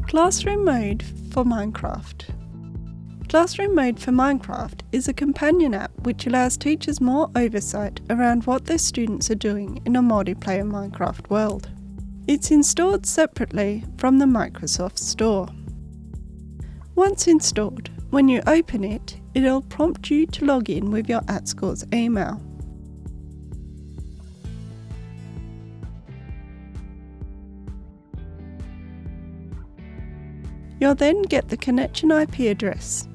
Classroom Mode for Minecraft. Classroom Mode for Minecraft is a companion app which allows teachers more oversight around what their students are doing in a multiplayer Minecraft world. It's installed separately from the Microsoft Store. Once installed, when you open it, it'll prompt you to log in with your @Schools email. You'll then get the connection IP address.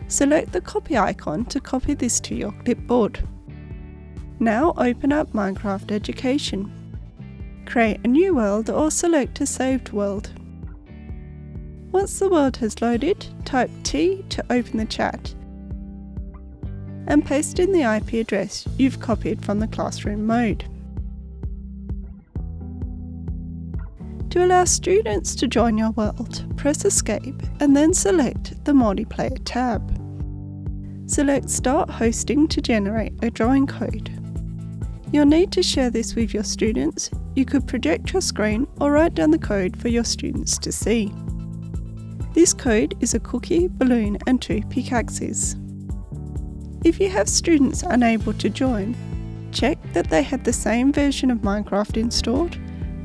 Select the copy icon to copy this to your clipboard. Now open up Minecraft Education. Create a new world or select a saved world. Once the world has loaded, type T to open the chat and paste in the IP address you've copied from the classroom mode. To allow students to join your world, press Escape and then select the Multiplayer tab. Select Start Hosting to generate a join code. You'll need to share this with your students. You could project your screen or write down the code for your students to see. This code is a cookie, balloon and 2 pickaxes. If you have students unable to join, check that they have the same version of Minecraft installed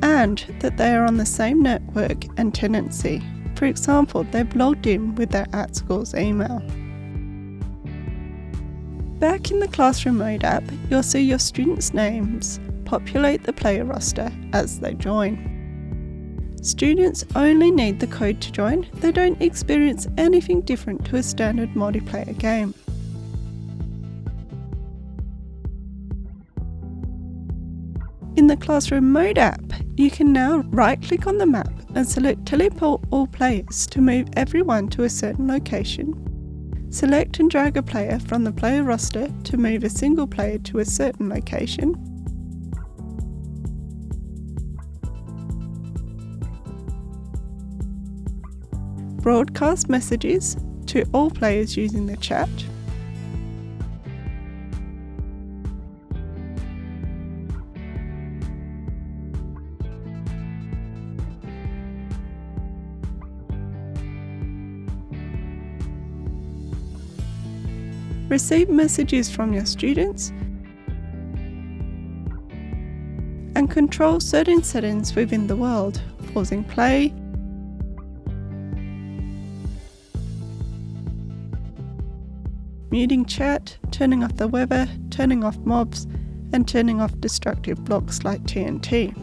and that they are on the same network and tenancy. For example, they've logged in with their @Schools email. Back in the Classroom Mode app, you'll see your students' names populate the player roster as they join. Students only need the code to join. They don't experience anything different to a standard multiplayer game. In the Classroom Mode app, you can now right-click on the map and select Teleport all players to move everyone to a certain location. Select and drag a player from the player roster to move a single player to a certain location. Broadcast messages to all players using the chat. Receive messages from your students and control certain settings within the world, pausing play, muting chat, turning off the weather, turning off mobs, and turning off destructive blocks like TNT.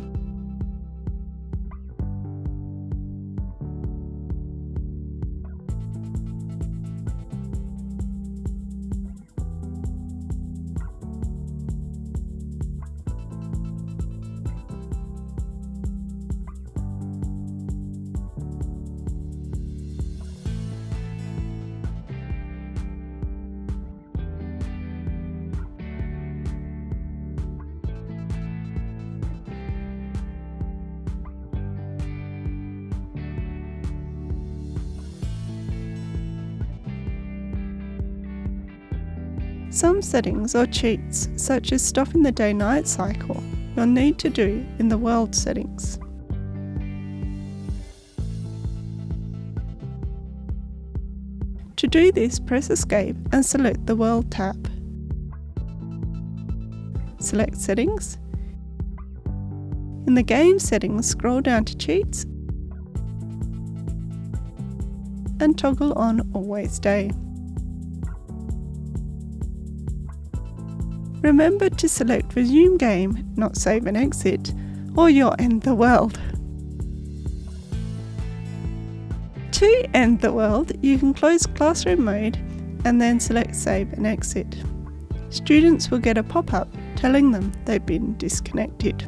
Some settings or cheats, such as stopping the day-night cycle, you'll need to do in the world settings. To do this, press Escape and select the World tab. Select Settings. In the Game settings, scroll down to Cheats and toggle on Always Day. Remember to select Resume Game, not Save and Exit, or you'll end the world. To end the world, you can close Classroom Mode and then select Save and Exit. Students will get a pop-up telling them they've been disconnected.